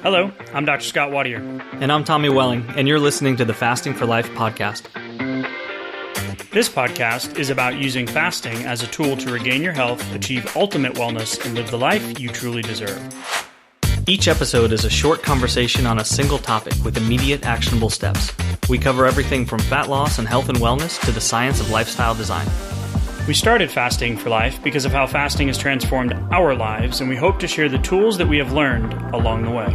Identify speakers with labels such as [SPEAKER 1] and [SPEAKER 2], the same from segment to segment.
[SPEAKER 1] Hello, I'm Dr. Scott Wadier.
[SPEAKER 2] And I'm Tommy Welling, and you're listening to the Fasting for Life podcast.
[SPEAKER 1] This podcast is about using fasting as a tool to regain your health, achieve ultimate wellness, and live the life you truly deserve.
[SPEAKER 2] Each episode is a short conversation on a single topic with immediate actionable steps. We cover everything from fat loss and health and wellness to the science of lifestyle design.
[SPEAKER 1] We started Fasting for Life because of how fasting has transformed our lives, and we hope to share the tools that we have learned along the way.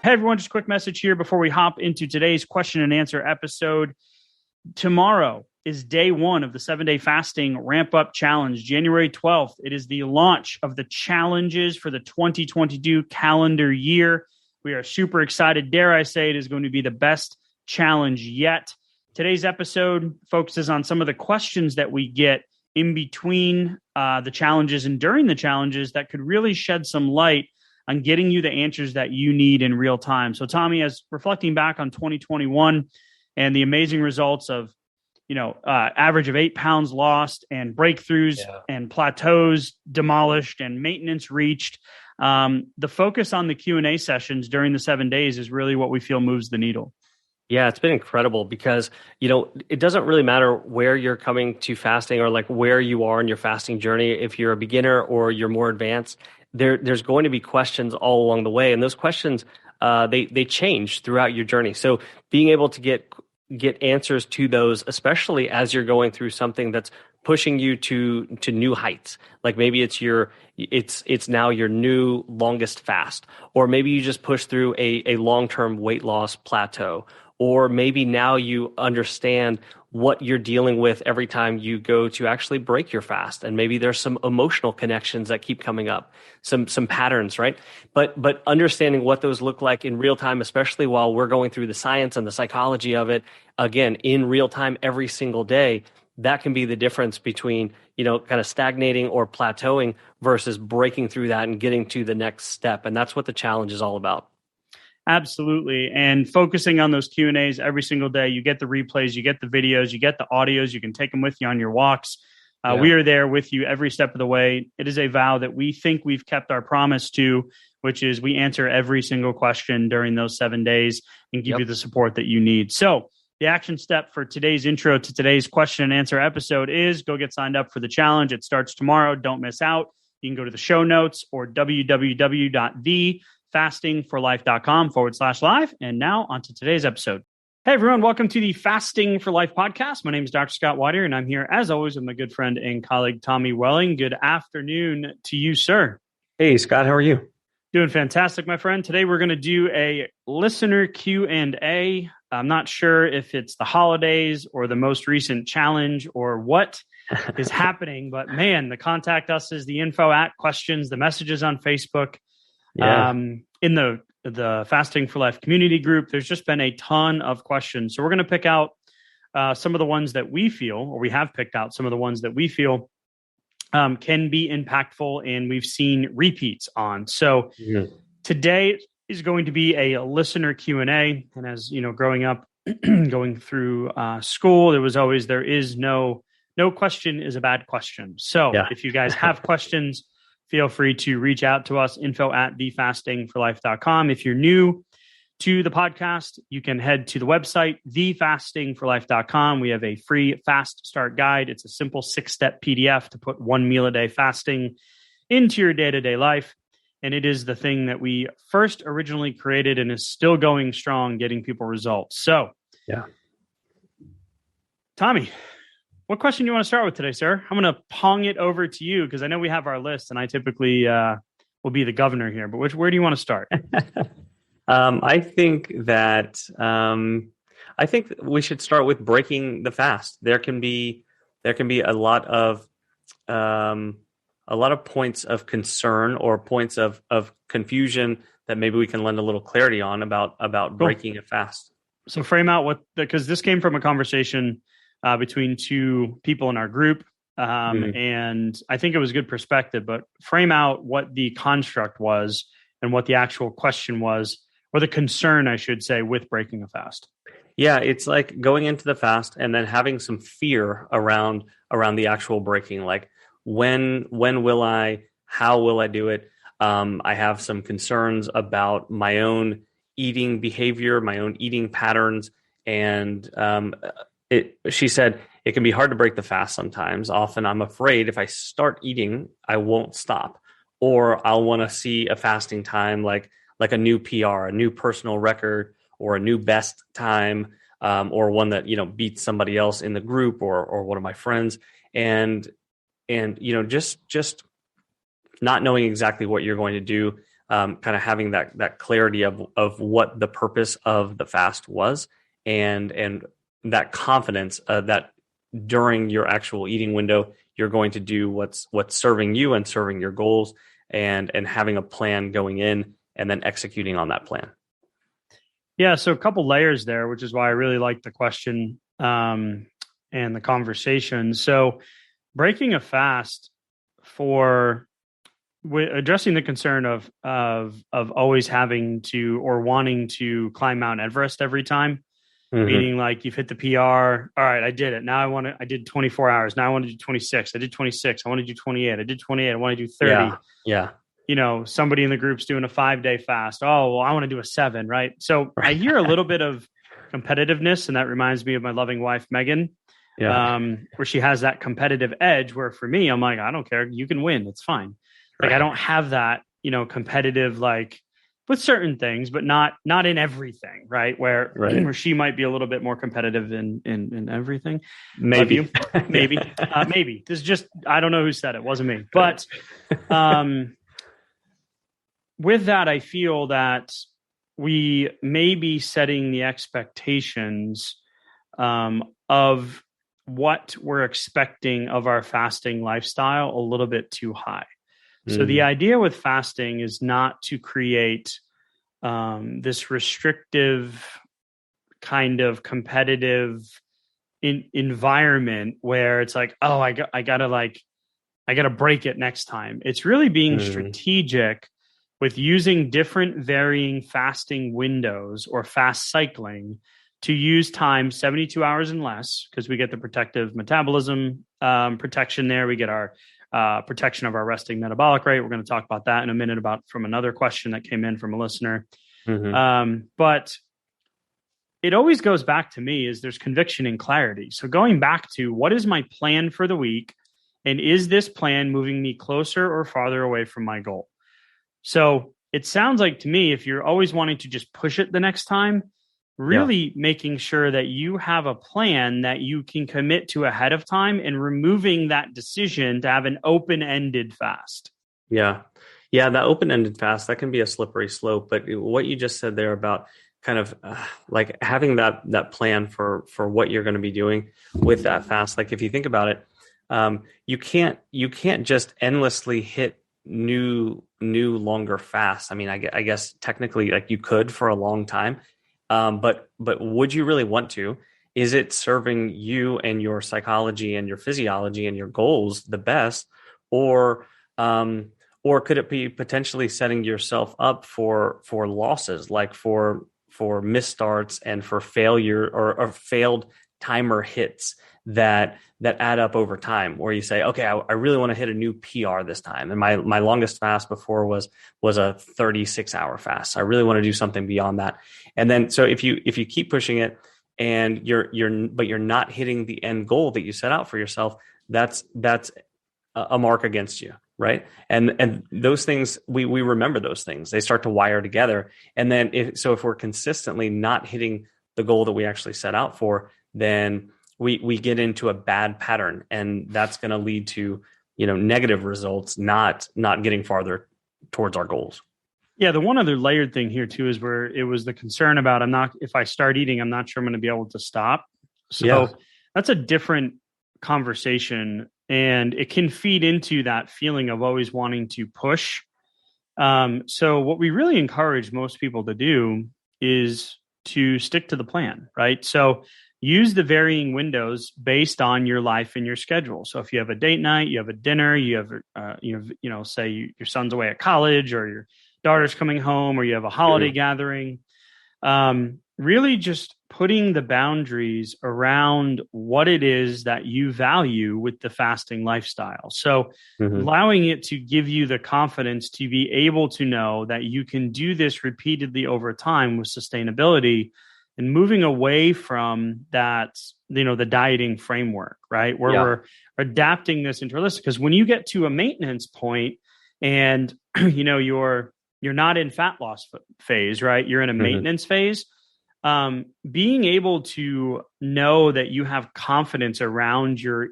[SPEAKER 1] Hey everyone, just a quick message here before we hop into today's question and answer episode. Tomorrow is day one of the 7-day fasting ramp up challenge, January 12th. It is the launch of the challenges for the 2022 calendar year. We are super excited. Dare I say it is going to be the best challenge yet. Today's episode focuses on some of the questions that we get in between the challenges and during the challenges that could really shed some light on getting you the answers that you need in real time. So Tommy, as reflecting back on 2021 and the amazing results of, average of 8 pounds lost and breakthroughs and plateaus demolished and maintenance reached, the focus on the Q&A sessions during the 7 days is really what we feel moves the needle.
[SPEAKER 3] Yeah, it's been incredible because, it doesn't really matter where you're coming to fasting or like where you are in your fasting journey. If you're a beginner or you're more advanced, there's going to be questions all along the way. And those questions, they change throughout your journey. So being able to get answers to those, especially as you're going through something that's pushing you to new heights. Like maybe it's now your new longest fast, or maybe you just push through a long-term weight loss plateau, or maybe now you understand what you're dealing with every time you go to actually break your fast. And maybe there's some emotional connections that keep coming up, some patterns, right? But understanding what those look like in real time, especially while we're going through the science and the psychology of it, again, in real time every single day, that can be the difference between, kind of stagnating or plateauing versus breaking through that and getting to the next step. And that's what the challenge is all about.
[SPEAKER 1] Absolutely. And focusing on those Q&As every single day, you get the replays, you get the videos, you get the audios, you can take them with you on your walks. We are there with you every step of the way. It is a vow that we think we've kept our promise to, which is we answer every single question during those 7 days and give you the support that you need. So the action step for today's intro to today's question and answer episode is go get signed up for the challenge. It starts tomorrow. Don't miss out. You can go to the show notes or www.thefastingforlife.com/live. And now on to today's episode. Hey, everyone. Welcome to the Fasting for Life podcast. My name is Dr. Scott Wadier, and I'm here, as always, with my good friend and colleague, Tommy Welling. Good afternoon to you, sir.
[SPEAKER 3] Hey, Scott. How are you?
[SPEAKER 1] Doing fantastic, my friend. Today, we're going to do a listener Q&A. I'm not sure if it's the holidays or the most recent challenge or what is happening, but man, the contact us is the info at questions, the messages on Facebook. In the Fasting for Life community group, there's just been a ton of questions. So we're going to pick out some of the ones that we feel, or we have picked out some of the ones that we feel can be impactful and we've seen repeats on. So today is going to be a listener Q&A. And as you know, growing up, going through school, there is no question is a bad question. So if you guys have questions, feel free to reach out to us, info@thefastingforlife.com. If you're new to the podcast, you can head to the website, thefastingforlife.com. We have a free fast start guide. It's a simple 6-step PDF to put 1 meal a day fasting into your day-to-day life. And it is the thing that we first originally created and is still going strong, getting people results. So, Tommy, what question do you want to start with today, sir? I'm going to pong it over to you because I know we have our list and I typically will be the governor here, but where do you want to start?
[SPEAKER 3] I think we should start with breaking the fast. There can be a lot of points of concern or points of confusion that maybe we can lend a little clarity on about breaking a fast.
[SPEAKER 1] So frame out because this came from a conversation between two people in our group. And I think it was good perspective, but frame out what the construct was and what the actual question was, or the concern, I should say, with breaking a fast.
[SPEAKER 3] Yeah, it's like going into the fast and then having some fear around the actual breaking. Like when will I? How will I do it? I have some concerns about my own eating behavior, my own eating patterns, and she said it can be hard to break the fast sometimes. Often, I'm afraid if I start eating, I won't stop, or I'll want to see a fasting time like a new PR, a new personal record, or a new best time, or one that beats somebody else in the group or one of my friends, and just not knowing exactly what you're going to do, kind of having that clarity of what the purpose of the fast was, and that confidence that during your actual eating window you're going to do what's serving you and serving your goals, and having a plan going in and then executing on that plan.
[SPEAKER 1] Yeah, so a couple layers there, which is why I really like the question and the conversation. So breaking a fast for addressing the concern of always having to or wanting to climb Mount Everest every time, meaning like you've hit the PR. All right, I did it. Now I did 24 hours. Now I want to do 26. I did 26. I want to do 28. I did 28. I want to do 30.
[SPEAKER 3] Yeah.
[SPEAKER 1] Somebody in the group's doing a 5-day fast. Oh, well, I want to do a 7, right? So I hear a little bit of competitiveness, and that reminds me of my loving wife, Megan, where she has that competitive edge, where for me, I'm like, I don't care. You can win. It's fine. Like, I don't have that, competitive, like with certain things, but not in everything, right? Where she might be a little bit more competitive in everything.
[SPEAKER 3] Maybe.
[SPEAKER 1] Maybe. This is just, I don't know who said it. It wasn't me. But with that, I feel that we may be setting the expectations of what we're expecting of our fasting lifestyle a little bit too high. So the idea with fasting is not to create this restrictive kind of competitive environment where it's like, oh, I gotta break it next time. It's really being strategic with using different varying fasting windows or fast cycling to use time 72 hours and less, because we get the protective metabolism protection there. We get our protection of our resting metabolic rate. We're going to talk about that in a minute from another question that came in from a listener. But it always goes back to me is there's conviction and clarity. So going back to what is my plan for the week, and is this plan moving me closer or farther away from my goal? So it sounds like to me, if you're always wanting to just push it the next time, really making sure that you have a plan that you can commit to ahead of time and removing that decision to have an open-ended fast.
[SPEAKER 3] Yeah, that open-ended fast, that can be a slippery slope. But what you just said there about kind of like having that plan for what you're going to be doing with that fast, like if you think about it, you can't just endlessly hit new longer fasts. I mean, I guess technically like you could for a long time. But would you really want to? Is it serving you and your psychology and your physiology and your goals the best, or could it be potentially setting yourself up for losses, like for misstarts and for failure or failed timer hits that add up over time, where you say, okay, I really want to hit a new PR this time. And my longest fast before was a 36-hour fast. I really want to do something beyond that. And then, so if you keep pushing it and you're not hitting the end goal that you set out for yourself, that's a mark against you. Right. And those things, we remember those things, they start to wire together. And then if we're consistently not hitting the goal that we actually set out for, then we get into a bad pattern, and that's going to lead to, negative results, not getting farther towards our goals.
[SPEAKER 1] Yeah. The one other layered thing here too, is where it was the concern about, if I start eating, I'm not sure I'm going to be able to stop. So that's a different conversation, and it can feed into that feeling of always wanting to push. So what we really encourage most people to do is to stick to the plan, right? So use the varying windows based on your life and your schedule. So if you have a date night, you have a dinner, you have, say your son's away at college, or your daughter's coming home, or you have a holiday gathering, really just putting the boundaries around what it is that you value with the fasting lifestyle. So allowing it to give you the confidence to be able to know that you can do this repeatedly over time with sustainability, and moving away from that, the dieting framework, right? Where we're adapting this into realistic. Because when you get to a maintenance point and, you're not in fat loss phase, right? You're in a maintenance phase. Being able to know that you have confidence around your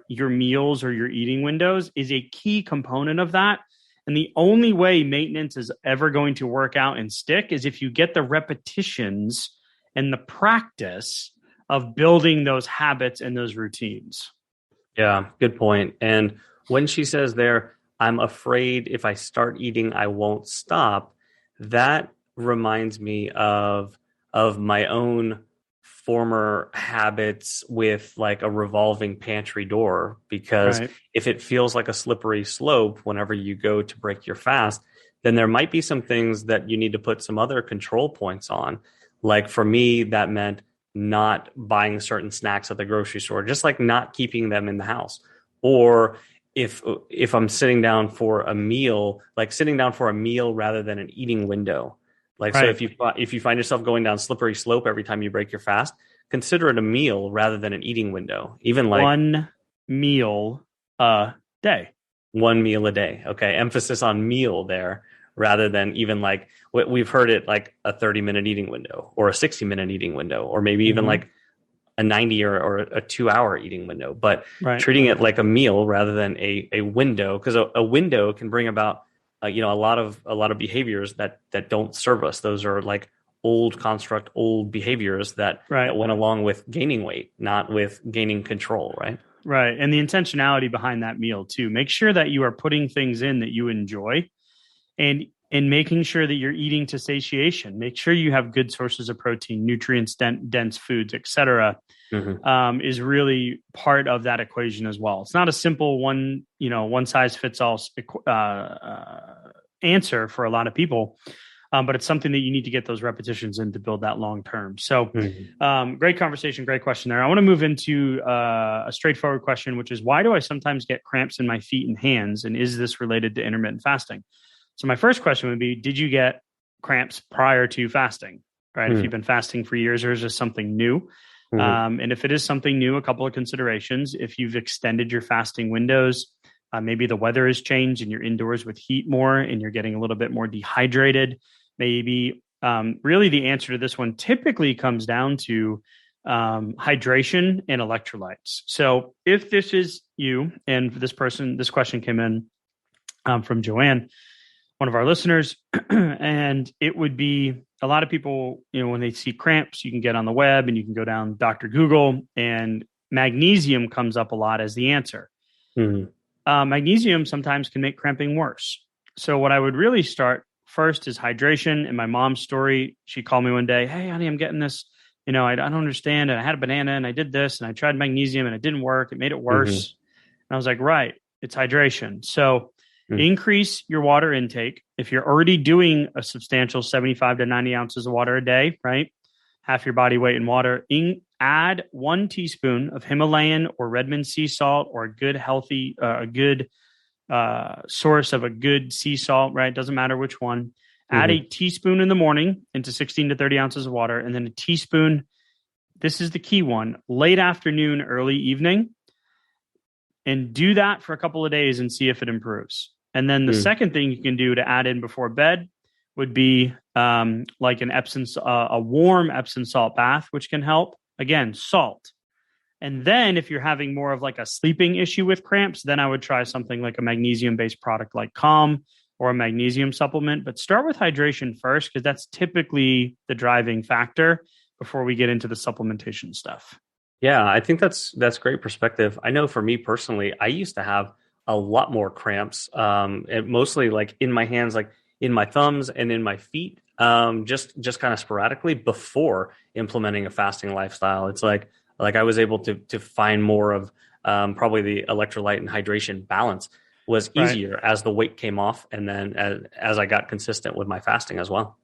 [SPEAKER 1] meals or your eating windows is a key component of that. And the only way maintenance is ever going to work out and stick is if you get the repetitions and the practice of building those habits and those routines.
[SPEAKER 3] Yeah, good point. And when she says there, I'm afraid if I start eating, I won't stop, that reminds me of my own former habits with like a revolving pantry door, because if it feels like a slippery slope whenever you go to break your fast, then there might be some things that you need to put some other control points on. Like for me, that meant not buying certain snacks at the grocery store, just like not keeping them in the house. Or if I'm sitting down for a meal, like sitting down for a meal rather than an eating window. Like, so if you find yourself going down slippery slope every time you break your fast, consider it a meal rather than an eating window. Even like
[SPEAKER 1] one meal a day.
[SPEAKER 3] One meal a day. Okay. Emphasis on meal there rather than even like we've heard it like a 30-minute eating window or a 60-minute eating window, or maybe even like a 90 or a 2-hour eating window, but treating it like a meal rather than a window, because a window can bring about a lot of behaviors that don't serve us. Those are like old behaviors that went along with gaining weight, not with gaining control, right?
[SPEAKER 1] Right. And the intentionality behind that meal too. Make sure that you are putting things in that you enjoy, and making sure that you're eating to satiation. Make sure you have good sources of protein, nutrients, dense foods, etc. Is really part of that equation as well. It's not a simple one size fits all answer for a lot of people, but it's something that you need to get those repetitions in to build that long term. So great conversation, great question there. I want to move into a straightforward question, which is, why do I sometimes get cramps in my feet and hands? And is this related to intermittent fasting? So my first question would be, did you get cramps prior to fasting, right? If you've been fasting for years, or is this something new? And if it is something new, a couple of considerations. If you've extended your fasting windows, maybe the weather has changed and you're indoors with heat more and you're getting a little bit more dehydrated. Maybe really the answer to this one typically comes down to hydration and electrolytes. So if this is you, and this question came in from Joanne, one of our listeners, and it would be a lot of people, when they see cramps, you can get on the web and you can go down Dr. Google, and magnesium comes up a lot as the answer. Magnesium sometimes can make cramping worse. So what I would really start first is hydration. In my mom's story, she called me one day, "Hey, honey, I'm getting this. I don't understand. And I had a banana and I did this and I tried magnesium and it didn't work. It made it worse." And I was like, right, it's hydration. So increase your water intake. If you're already doing a substantial 75 to 90 ounces of water a day, right? Half your body weight in water. Add 1 teaspoon of Himalayan or Redmond sea salt, or a good healthy, source of a good sea salt, right? Doesn't matter which one. Add a teaspoon in the morning into 16 to 30 ounces of water, and then a teaspoon, this is the key one, late afternoon, early evening. And do that for a couple of days and see if it improves. And then the second thing you can do to add in before bed would be like a warm Epsom salt bath, which can help. Again, salt. And then if you're having more of like a sleeping issue with cramps, then I would try something like a magnesium-based product like Calm, or a magnesium supplement. But start with hydration first, because that's typically the driving factor before we get into the supplementation stuff.
[SPEAKER 3] Yeah, I think that's great perspective. I know for me personally, I used to have a lot more cramps, and mostly like in my hands, like in my thumbs and in my feet, just kind of sporadically before implementing a fasting lifestyle. It's like I was able to find more of probably the electrolyte and hydration balance was easier as the weight came off, and then as I got consistent with my fasting as well.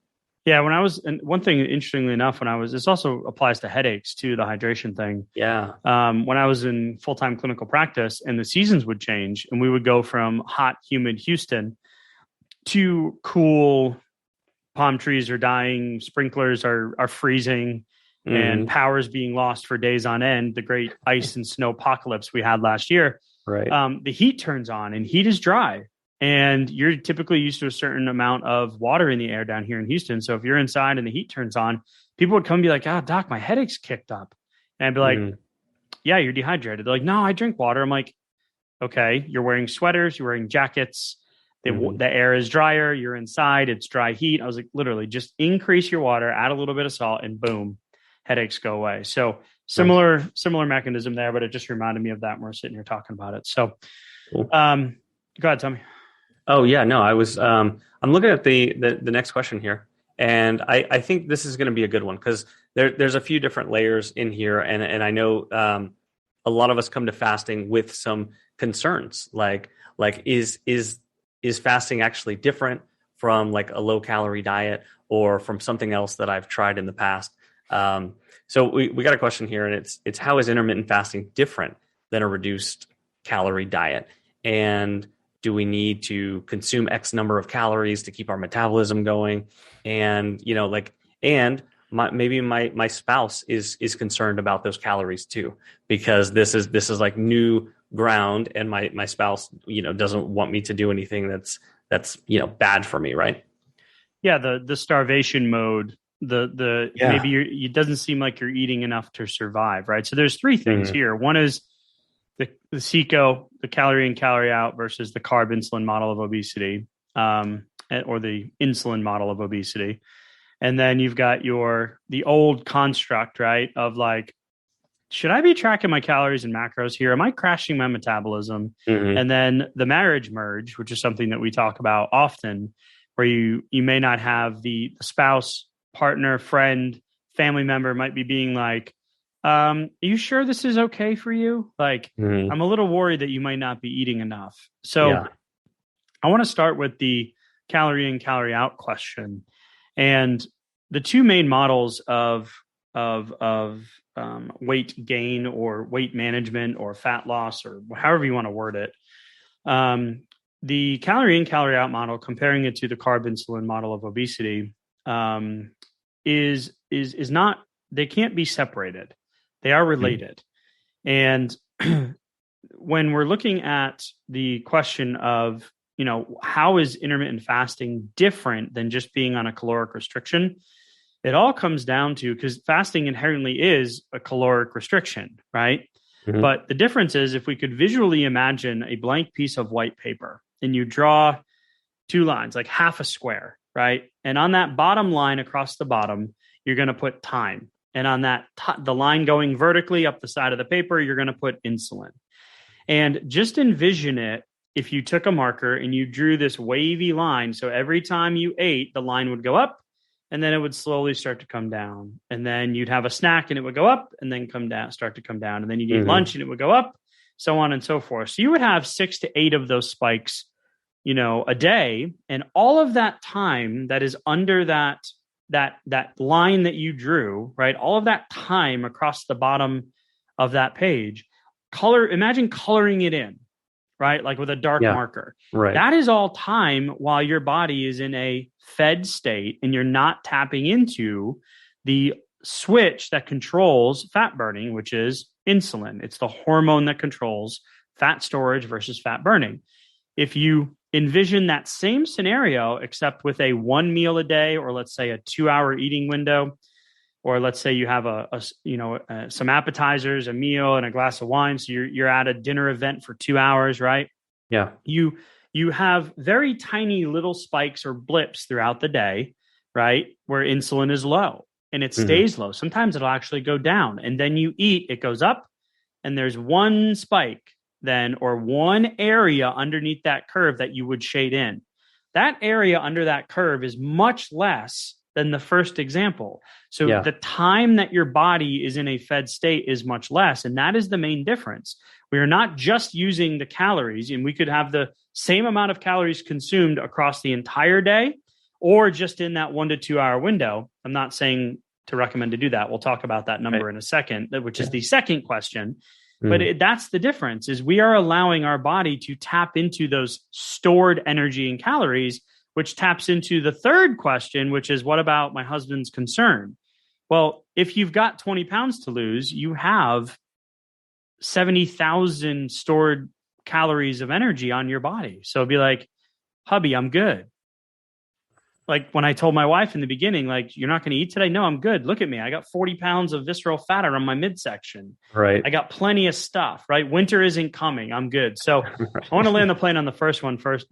[SPEAKER 1] Yeah, when I was, and one thing, interestingly enough, this also applies to headaches too, the hydration thing.
[SPEAKER 3] Yeah.
[SPEAKER 1] When I was in full-time clinical practice and the seasons would change and we would go from hot, humid Houston to cool, palm trees are dying, sprinklers are freezing, and power's being lost for days on end, the great ice and snow apocalypse we had last year.
[SPEAKER 3] Right.
[SPEAKER 1] The heat turns on and heat is dry. And you're typically used to a certain amount of water in the air down here in Houston. So if you're inside and the heat turns on, people would come and be like, "Oh, doc, my headache's kicked up." And I'd be like, "Yeah, you're dehydrated." They're like, "No, I drink water." I'm like, "Okay, you're wearing sweaters, you're wearing jackets. The air is drier. You're inside. It's dry heat." I was like, literally just increase your water, add a little bit of salt, and boom, headaches go away. So similar mechanism there, but it just reminded me of that when we're sitting here talking about it. So go ahead, tell me.
[SPEAKER 3] Oh yeah, no, I was. I'm looking at the next question here, and I think this is going to be a good one because there's a few different layers in here, and I know a lot of us come to fasting with some concerns, like is fasting actually different from like a low calorie diet or from something else that I've tried in the past? So we got a question here, and it's how is intermittent fasting different than a reduced calorie diet, and do we need to consume X number of calories to keep our metabolism going? And, maybe my spouse is concerned about those calories too, because this is like new ground, and my spouse, doesn't want me to do anything that's bad for me. Right.
[SPEAKER 1] Yeah. The starvation mode, maybe it doesn't seem like you're eating enough to survive. Right. So there's three things here. One is the CECO, the calorie in, calorie out versus the carb insulin model of obesity, or the insulin model of obesity. And then you've got the old construct, right? Of like, should I be tracking my calories and macros here? Am I crashing my metabolism? And then the marriage merge, which is something that we talk about often, where you may not have the spouse, partner, friend, family member might be being like, are you sure this is okay for you? Like, I'm a little worried that you might not be eating enough. So I want to start with the calorie in, calorie out question. And the two main models of weight gain or weight management or fat loss, or however you want to word it. The calorie in, calorie out model, comparing it to the carb insulin model of obesity, is not, they can't be separated. They are related. And when we're looking at the question of, how is intermittent fasting different than just being on a caloric restriction? It all comes down to, because fasting inherently is a caloric restriction, right? But the difference is, if we could visually imagine a blank piece of white paper and you draw two lines, like half a square, right? And on that bottom line across the bottom, you're going to put time. And on that, the line going vertically up the side of the paper, you're going to put insulin. And just envision it if you took a marker and you drew this wavy line. So every time you ate, the line would go up and then it would slowly start to come down. And then you'd have a snack and it would go up and then come down, start to come down. And then you'd eat lunch and it would go up, so on and so forth. So you would have 6 to 8 of those spikes, a day. And all of that time that is under that line that you drew, right? All of that time across the bottom of that page, imagine coloring it in, right? Like with a dark marker.
[SPEAKER 3] Right.
[SPEAKER 1] That is all time while your body is in a fed state and you're not tapping into the switch that controls fat burning, which is insulin. It's the hormone that controls fat storage versus fat burning. If you envision that same scenario, except with a 1 meal a day, or let's say a 2-hour eating window, or let's say you have some appetizers, a meal, and a glass of wine. So you're at a dinner event for 2 hours, right?
[SPEAKER 3] Yeah.
[SPEAKER 1] You have very tiny little spikes or blips throughout the day, right? Where insulin is low and it stays low. Sometimes it'll actually go down, and then you eat, it goes up, and there's one spike then, or one area underneath that curve that you would shade in. That area under that curve is much less than the first example. So the time that your body is in a fed state is much less. And that is the main difference. We are not just using the calories, and we could have the same amount of calories consumed across the entire day, or just in that 1 to 2 hour window. I'm not saying to recommend to do that. We'll talk about that number in a second, which is the second question. But that's the difference, is we are allowing our body to tap into those stored energy and calories, which taps into the third question, which is, what about my husband's concern? Well, if you've got 20 pounds to lose, you have 70,000 stored calories of energy on your body. So it'd be like, hubby, I'm good. Like when I told my wife in the beginning, like, you're not going to eat today? No, I'm good. Look at me. I got 40 pounds of visceral fat around my midsection.
[SPEAKER 3] Right.
[SPEAKER 1] I got plenty of stuff, right? Winter isn't coming. I'm good. So I want to land the plane on the first one first,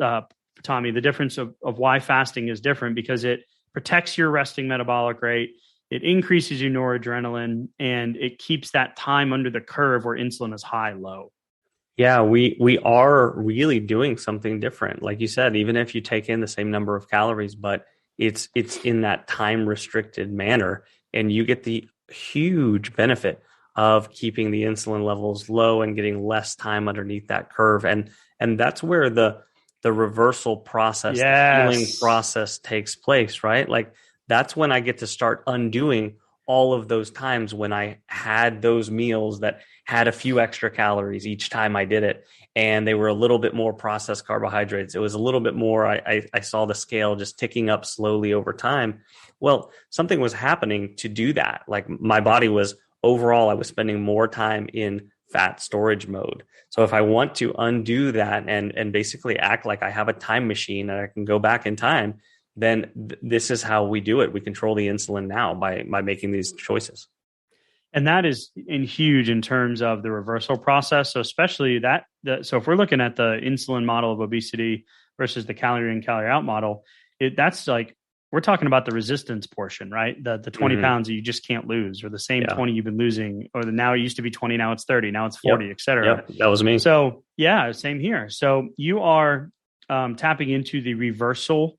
[SPEAKER 1] Tommy. The difference of why fasting is different, because it protects your resting metabolic rate. It increases your noradrenaline, and it keeps that time under the curve where insulin is high, low.
[SPEAKER 3] Yeah, we are really doing something different. Like you said, even if you take in the same number of calories, but it's in that time restricted manner, and you get the huge benefit of keeping the insulin levels low and getting less time underneath that curve. And that's where the reversal process, the healing process takes place, right? Like that's when I get to start undoing all of those times when I had those meals that had a few extra calories each time I did it, and they were a little bit more processed carbohydrates. It was a little bit more, I saw the scale just ticking up slowly over time. Well, something was happening to do that. Like my body was overall, I was spending more time in fat storage mode. So if I want to undo that and basically act like I have a time machine and I can go back in time, then this is how we do it. We control the insulin now by making these choices.
[SPEAKER 1] And that is huge in terms of the reversal process. So especially so if we're looking at the insulin model of obesity versus the calorie in, calorie out model, that's like, we're talking about the resistance portion, right? The 20 pounds that you just can't lose, or the same 20 you've been losing, or now it used to be 20, now it's 30, now it's 40, et cetera.
[SPEAKER 3] Yep, that was me.
[SPEAKER 1] So yeah, same here. So you are tapping into the reversal,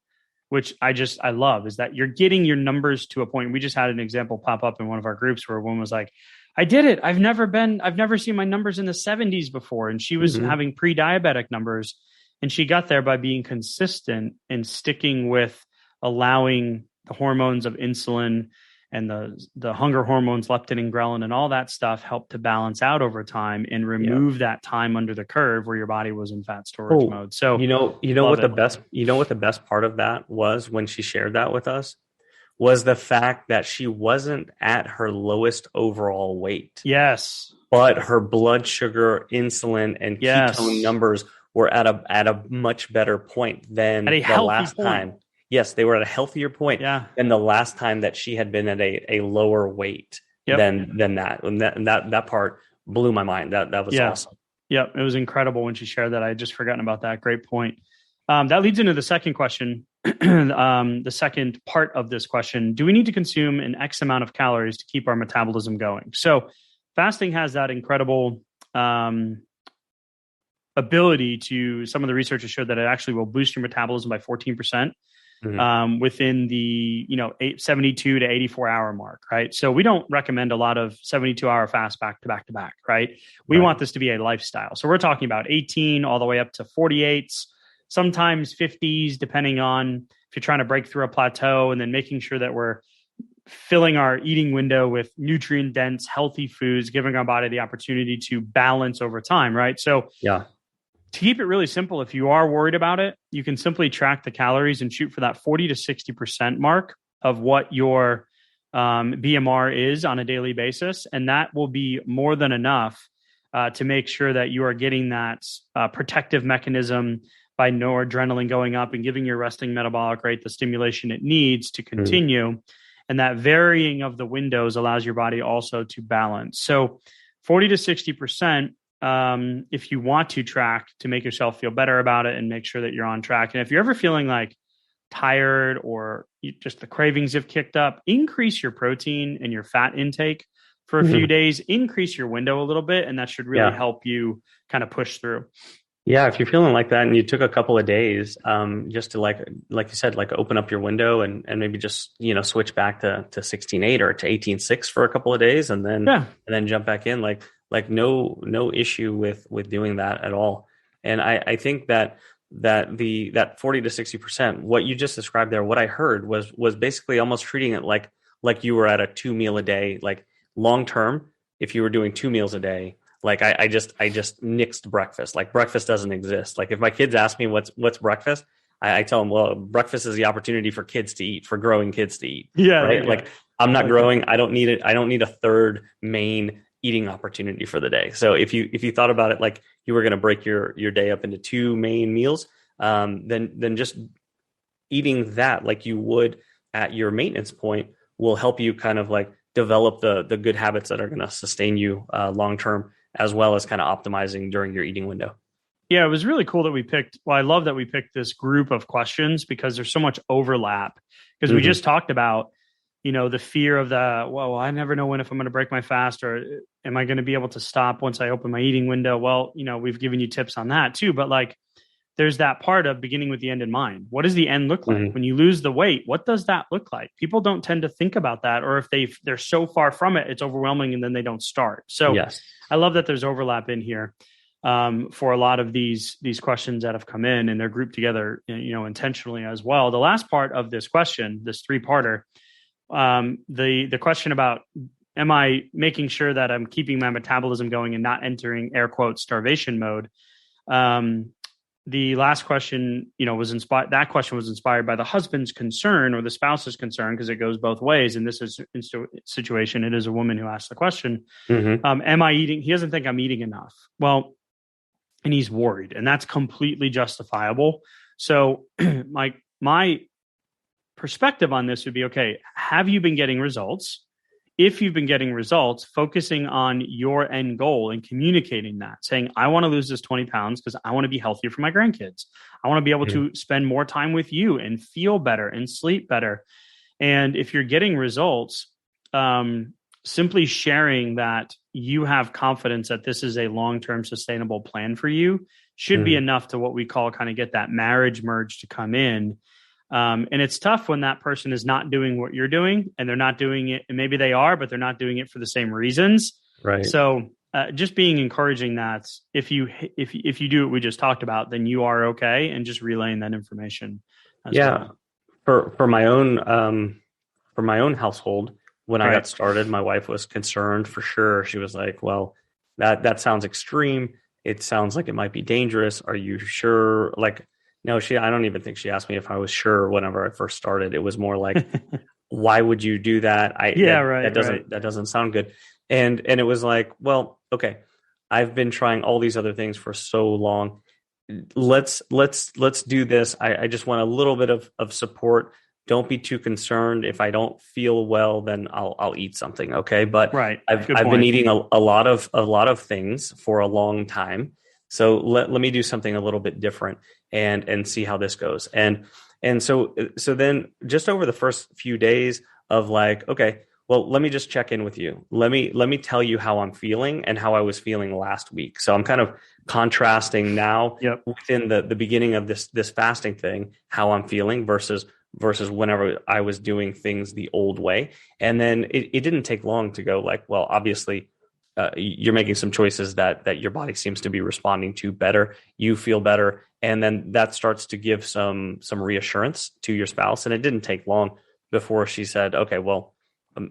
[SPEAKER 1] which I love, is that you're getting your numbers to a point. We just had an example pop up in one of our groups where a woman was like, I did it. I've never seen my numbers in the 70s before. And she was having pre-diabetic numbers, and she got there by being consistent and sticking with allowing the hormones of insulin and the hunger hormones, leptin and ghrelin, and all that stuff help to balance out over time and remove that time under the curve where your body was in fat storage mode. So
[SPEAKER 3] you know what the best part of that was when she shared that with us was the fact that she wasn't at her lowest overall weight.
[SPEAKER 1] Yes.
[SPEAKER 3] But her blood sugar, insulin, and ketone numbers were at a much better point than the last time. Yes, they were at a healthier point than the last time that she had been at a lower weight than that. And that part blew my mind. That was awesome.
[SPEAKER 1] Yep, it was incredible when she shared that. I had just forgotten about that. Great point. That leads into the second question. The second part of this question: do we need to consume an X amount of calories to keep our metabolism going? So fasting has that incredible ability to, some of the research has showed that it actually will boost your metabolism by 14%. Within the 72 to 84 hour mark, right? So we don't recommend a lot of 72 hour fast back to back to back, right? We want this to be a lifestyle. So we're talking about 18 all the way up to 48s, sometimes 50s, depending on if you're trying to break through a plateau, and then making sure that we're filling our eating window with nutrient dense, healthy foods, giving our body the opportunity to balance over time, right? So to keep it really simple, if you are worried about it, you can simply track the calories and shoot for that 40 to 60% mark of what your BMR is on a daily basis. And that will be more than enough to make sure that you are getting that protective mechanism by noradrenaline going up and giving your resting metabolic rate the stimulation it needs to continue. And that varying of the windows allows your body also to balance. So 40 to 60%. If you want to track to make yourself feel better about it and make sure that you're on track. And if you're ever feeling like tired or just the cravings have kicked up, increase your protein and your fat intake for a few days, increase your window a little bit. And that should really help you kind of push through.
[SPEAKER 3] Yeah. If you're feeling like that and you took a couple of days, just to like you said, like open up your window and maybe just, switch back to 16.8 or to 18.6 for a couple of days and then jump back in, like no issue with doing that at all. And I think that that 40 to 60%, what you just described there, what I heard was basically almost treating it like you were at a 2 meal a day, like long term. If you were doing 2 meals a day, like I just nixed breakfast. Like breakfast doesn't exist. Like if my kids ask me what's breakfast, I tell them, well, breakfast is the opportunity for kids to eat, for growing kids to eat.
[SPEAKER 1] Yeah,
[SPEAKER 3] right.
[SPEAKER 1] yeah.
[SPEAKER 3] Like I'm not growing. I don't need it. I don't need a third main eating opportunity for the day. So if you thought about it like you were going to break your day up into 2 main meals, then just eating that like you would at your maintenance point will help you kind of like develop the good habits that are going to sustain you long term, as well as kind of optimizing during your eating window.
[SPEAKER 1] Yeah, it was really cool that I love that we picked this group of questions because there's so much overlap. Because we just talked about, the fear of I never know if I'm going to break my fast, or am I going to be able to stop once I open my eating window? Well, we've given you tips on that too, but like there's that part of beginning with the end in mind. What does the end look like? When you lose the weight, what does that look like? People don't tend to think about that, or if they're so far from it, it's overwhelming and then they don't start. So yes. I love that there's overlap in here. For a lot of these questions that have come in, and they're grouped together, intentionally as well. The last part of this question, this 3-parter, the question about, am I making sure that I'm keeping my metabolism going and not entering air quotes starvation mode? The last question, was inspired. That question was inspired by the husband's concern or the spouse's concern, because it goes both ways. In this situation, it is a woman who asked the question, am I eating? He doesn't think I'm eating enough. Well, and he's worried, and that's completely justifiable. So my perspective on this would be, okay, have you been getting results? If you've been getting results, focusing on your end goal and communicating that, saying, I want to lose this 20 pounds because I want to be healthier for my grandkids. I want to be able to spend more time with you and feel better and sleep better. And if you're getting results, simply sharing that you have confidence that this is a long-term sustainable plan for you should be enough to what we call kind of get that marriage merge to come in. And it's tough when that person is not doing what you're doing, and they're not doing it. And maybe they are, but they're not doing it for the same reasons. Right. So just being encouraging that if you do what we just talked about, then you are okay, and just relaying that information. Well.
[SPEAKER 3] For my own household, when I got started, my wife was concerned for sure. She was like, well, that sounds extreme. It sounds like it might be dangerous. Are you sure? Like, no, I don't even think she asked me if I was sure whenever I first started. It was more like, why would you do that? That doesn't sound good. And it was like, well, okay, I've been trying all these other things for so long. Let's do this. I just want a little bit of support. Don't be too concerned. If I don't feel well, then I'll eat something. Okay. But I've been eating a lot of things for a long time. So let me do something a little bit different and see how this goes. And so then just over the first few days of like, okay, well, let me just check in with you. Let me tell you how I'm feeling and how I was feeling last week. So I'm kind of contrasting now within the beginning of this fasting thing, how I'm feeling versus whenever I was doing things the old way. And then it didn't take long to go like, well, obviously you're making some choices that your body seems to be responding to better. You feel better. And then that starts to give some reassurance to your spouse. And it didn't take long before she said, okay, well,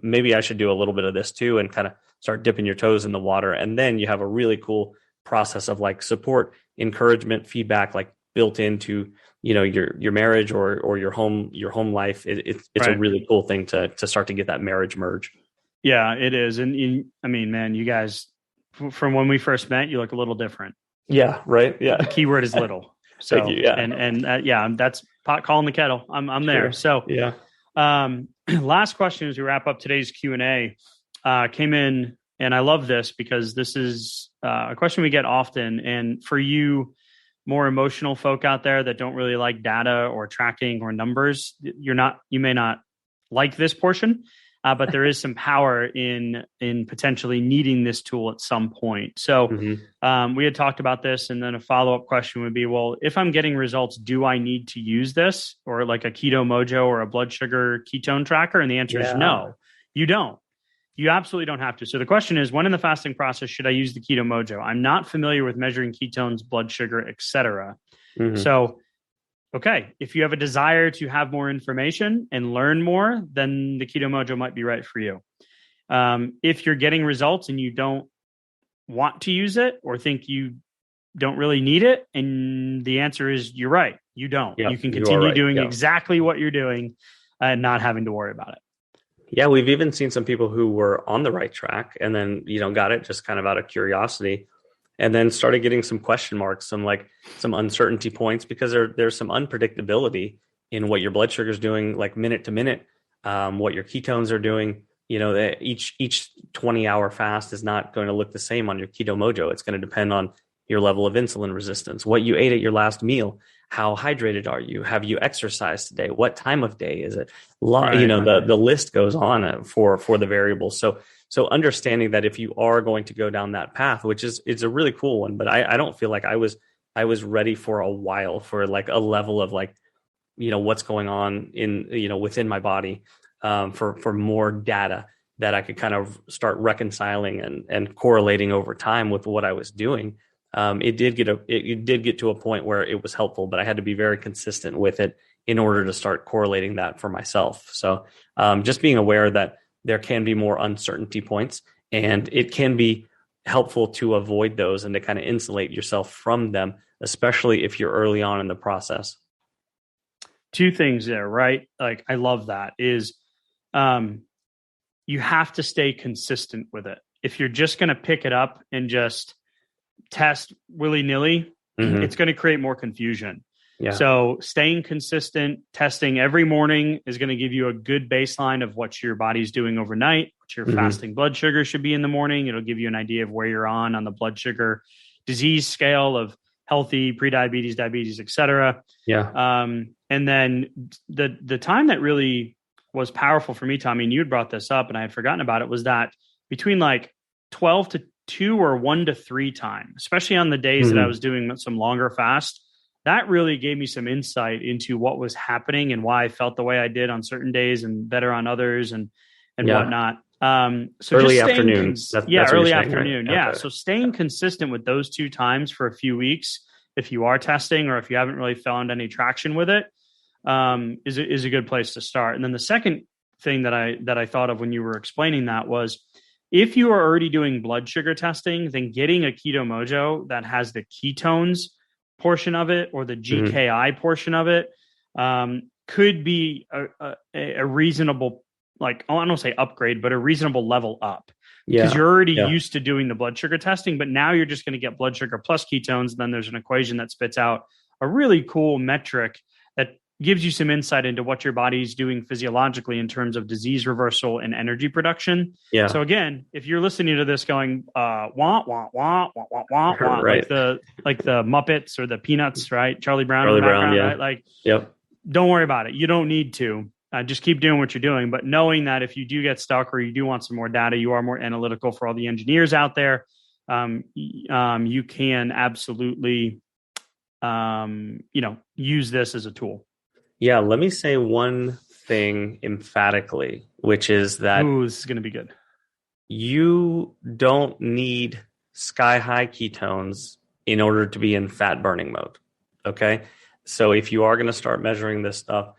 [SPEAKER 3] maybe I should do a little bit of this too, and kind of start dipping your toes in the water. And then you have a really cool process of like support, encouragement, feedback, like built into, your marriage or your home life. It's a really cool thing to start to get that marriage merge.
[SPEAKER 1] Yeah, it is. And I mean, man, you guys, from when we first met, you look a little different.
[SPEAKER 3] Yeah. Right. Yeah.
[SPEAKER 1] The key word is little. So,
[SPEAKER 3] thank you. Yeah.
[SPEAKER 1] And that's pot calling the kettle. I'm there.
[SPEAKER 3] Sure.
[SPEAKER 1] So, last question as we wrap up today's Q&A came in, and I love this because this is a question we get often. And for you, more emotional folk out there that don't really like data or tracking or numbers, you may not like this portion, but there is some power in potentially needing this tool at some point. So we had talked about this, and then a follow-up question would be, well, if I'm getting results, do I need to use this, or like a Keto Mojo or a blood sugar ketone tracker? And the answer is no, you don't. You absolutely don't have to. So the question is, when in the fasting process should I use the Keto Mojo? I'm not familiar with measuring ketones, blood sugar, etc. So, okay, if you have a desire to have more information and learn more, then the Keto Mojo might be right for you. If you're getting results and you don't want to use it or think you don't really need it, and the answer is you're right, you don't.
[SPEAKER 3] Yep,
[SPEAKER 1] you can continue doing exactly what you're doing and not having to worry about it.
[SPEAKER 3] Yeah, we've even seen some people who were on the right track and then, got it just kind of out of curiosity and then started getting some question marks, some uncertainty points, because there's some unpredictability in what your blood sugar is doing, like minute to minute, what your ketones are doing. Each 20-hour fast is not going to look the same on your Keto Mojo. It's going to depend on your level of insulin resistance, what you ate at your last meal, how hydrated are you, have you exercised today, what time of day is it? The list goes on for the variables. So understanding that if you are going to go down that path, which it's a really cool one, but I don't feel like I was ready for a while for like a level of like, what's going on in, within my body, for more data that I could kind of start reconciling and correlating over time with what I was doing. It did get to a point where it was helpful, but I had to be very consistent with it in order to start correlating that for myself. So just being aware that there can be more uncertainty points, and it can be helpful to avoid those and to kind of insulate yourself from them, especially if you're early on in the process.
[SPEAKER 1] Two things there, right? Like, I love that is you have to stay consistent with it. If you're just going to pick it up and just test willy-nilly, it's going to create more confusion. Yeah. So staying consistent, testing every morning is going to give you a good baseline of what your body's doing overnight, what your fasting blood sugar should be in the morning. It'll give you an idea of where you're on the blood sugar disease scale of healthy, prediabetes, diabetes, et cetera.
[SPEAKER 3] Yeah.
[SPEAKER 1] And then the time that really was powerful for me, Tommy, and you had brought this up and I had forgotten about it, was that between like 12 to 2 or 1 to 3 time, especially on the days that I was doing some longer fast, that really gave me some insight into what was happening and why I felt the way I did on certain days and better on others and whatnot. So
[SPEAKER 3] early
[SPEAKER 1] just
[SPEAKER 3] afternoon.
[SPEAKER 1] Early afternoon.
[SPEAKER 3] Right?
[SPEAKER 1] Yeah.
[SPEAKER 3] Okay.
[SPEAKER 1] So staying consistent with those 2 times for a few weeks, if you are testing or if you haven't really found any traction with it, is a good place to start. And then the second thing that I thought of when you were explaining that was, if you are already doing blood sugar testing, then getting a Keto Mojo that has the ketones portion of it or the GKI portion of it could be a reasonable, like, I don't say upgrade, but a reasonable level up. Because you're already used to doing the blood sugar testing, but now you're just going to get blood sugar plus ketones. And then there's an equation that spits out a really cool metric that gives you some insight into what your body's doing physiologically in terms of disease reversal and energy production. Yeah. So again, if you're listening to this going, wah, wah, wah, wah, wah, wah, wah, right. like the Muppets or the Peanuts, right? Charlie Brown, right? Like, don't worry about it. You don't need to. Just keep doing what you're doing. But knowing that if you do get stuck or you do want some more data, you are more analytical for all the engineers out there. You can absolutely, use this as a tool.
[SPEAKER 3] Yeah, let me say one thing emphatically, which is that
[SPEAKER 1] this is going to be good.
[SPEAKER 3] You don't need sky-high ketones in order to be in fat burning mode, okay? So if you are going to start measuring this stuff,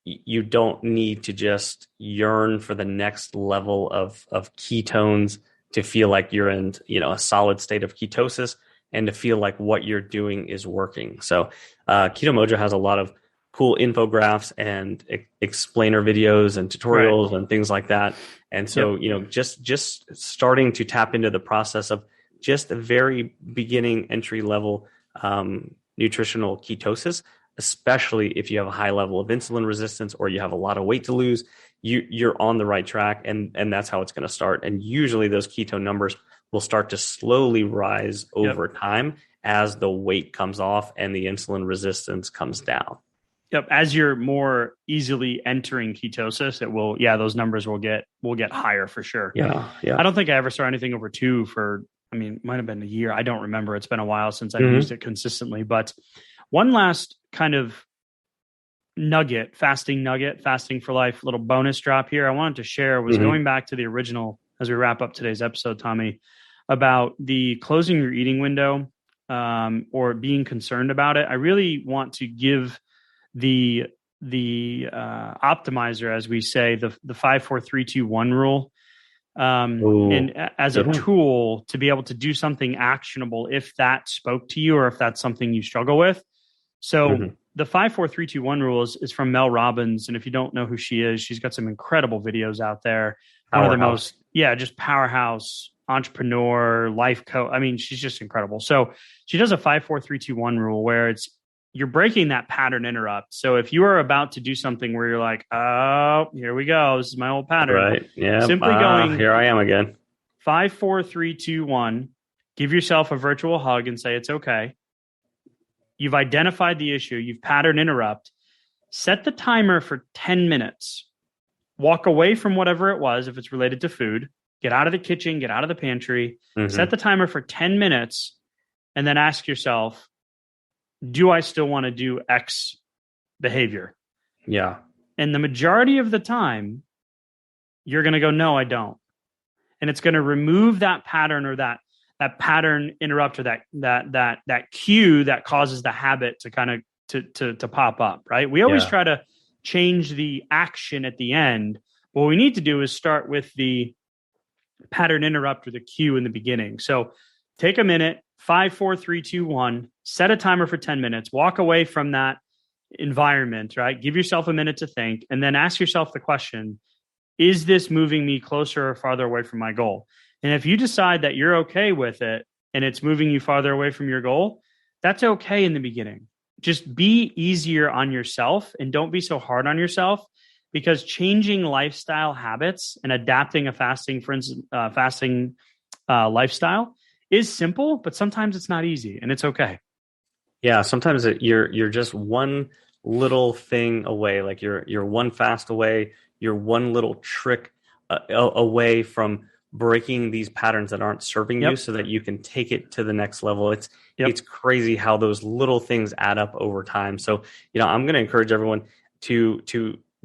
[SPEAKER 3] you don't need to just yearn for the next level of ketones to feel like you're in, a solid state of ketosis and to feel like what you're doing is working. So Keto Mojo has a lot of cool infographics and explainer videos and tutorials and things like that. And so, just starting to tap into the process of just the very beginning entry level nutritional ketosis, especially if you have a high level of insulin resistance or you have a lot of weight to lose, you're on the right track. And that's how it's going to start. And usually those keto numbers will start to slowly rise over time as the weight comes off and the insulin resistance comes down.
[SPEAKER 1] Yep. As you're more easily entering ketosis, it will, those numbers will get higher for sure.
[SPEAKER 3] Yeah.
[SPEAKER 1] I don't think I ever saw anything over 2 it might have been a year. I don't remember. It's been a while since I've used it consistently. But one last kind of fasting for life, little bonus drop here I wanted to share was going back to the original, as we wrap up today's episode, Tommy, about the closing your eating window or being concerned about it, I really want to give the optimizer, as we say, the 5-4-3-2-1 rule, and as a tool to be able to do something actionable if that spoke to you or if that's something you struggle with. So the 5-4-3-2-1 rule is from Mel Robbins. And if you don't know who she is, she's got some incredible videos out there. One of the most, just powerhouse entrepreneur, life coach. I mean, she's just incredible. So she does a 5-4-3-2-1 rule where you're breaking that pattern interrupt. So if you are about to do something where you're like, oh, here we go, this is my old pattern.
[SPEAKER 3] Right. Yeah.
[SPEAKER 1] Simply going,
[SPEAKER 3] here I am again.
[SPEAKER 1] 5-4-3-2-1. Give yourself a virtual hug and say it's okay. You've identified the issue. You've pattern interrupt. Set the timer for 10 minutes. Walk away from whatever it was, if it's related to food. Get out of the kitchen, get out of the pantry. Set the timer for 10 minutes, and then ask yourself, do I still want to do X behavior?
[SPEAKER 3] Yeah. And
[SPEAKER 1] the majority of the time, you're going to go, no, I don't. And it's going to remove that pattern or that pattern interrupt or that cue that causes the habit to kind of to pop up, right? We always try to change the action at the end. What we need to do is start with the pattern interrupt or the cue in the beginning. So take a minute, 5-4-3-2-1, set a timer for 10 minutes, walk away from that environment, right? Give yourself a minute to think, and then ask yourself the question, is this moving me closer or farther away from my goal? And if you decide that you're okay with it and it's moving you farther away from your goal, that's okay in the beginning. Just be easier on yourself and don't be so hard on yourself, because changing lifestyle habits and adapting a fasting lifestyle is simple, but sometimes it's not easy, and it's okay.
[SPEAKER 3] Yeah, sometimes you're just one little thing away, like you're one fast away, you're one little trick away from breaking these patterns that aren't serving you, so that you can take it to the next level. It's crazy how those little things add up over time. So, I'm going to encourage everyone to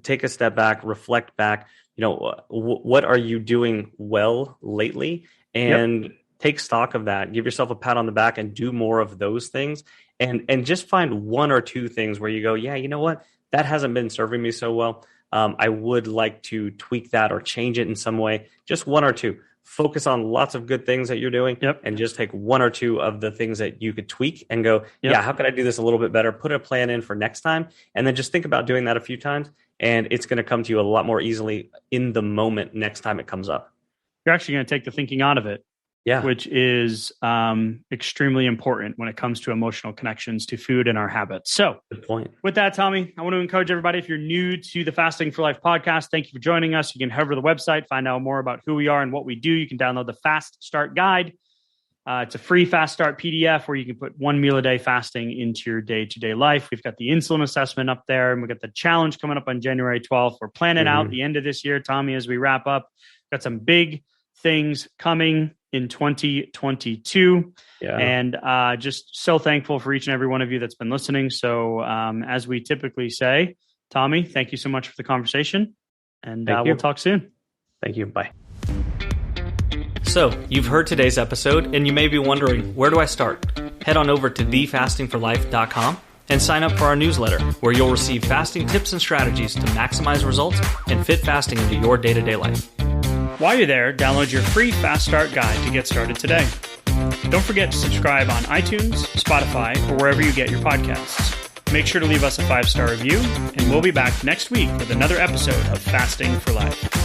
[SPEAKER 3] take a step back, reflect back, what are you doing well lately, and take stock of that. Give yourself a pat on the back and do more of those things, and just find one or two things where you go, yeah, you know what, that hasn't been serving me so well. I would like to tweak that or change it in some way. Just one or two. Focus on lots of good things that you're doing, and just take one or two of the things that you could tweak and go, how can I do this a little bit better? Put a plan in for next time, and then just think about doing that a few times, and it's going to come to you a lot more easily in the moment next time it comes up.
[SPEAKER 1] You're actually going to take the thinking out of it. Which is extremely important when it comes to emotional connections to food and our habits. So,
[SPEAKER 3] good point.
[SPEAKER 1] With that, Tommy, I want to encourage everybody, if you're new to the Fasting for Life podcast, thank you for joining us. You can head over to the website, find out more about who we are and what we do. You can download the Fast Start Guide. It's a free Fast Start PDF where you can put 1 meal a day fasting into your day-to-day life. We've got the insulin assessment up there, and we've got the challenge coming up on January 12th. We're planning out the end of this year, Tommy, as we wrap up. Got some big things coming in 2022. And just so thankful for each and every one of you that's been listening. So as we typically say, Tommy, thank you so much for the conversation, and we'll talk soon.
[SPEAKER 3] Thank you. Bye.
[SPEAKER 2] So you've heard today's episode, and you may be wondering, where do I start? Head on over to thefastingforlife.com and sign up for our newsletter, where you'll receive fasting tips and strategies to maximize results and fit fasting into your day-to-day life.
[SPEAKER 1] While you're there, download your free Fast Start Guide to get started today. Don't forget to subscribe on iTunes, Spotify, or wherever you get your podcasts. Make sure to leave us a 5-star review, and we'll be back next week with another episode of Fasting for Life.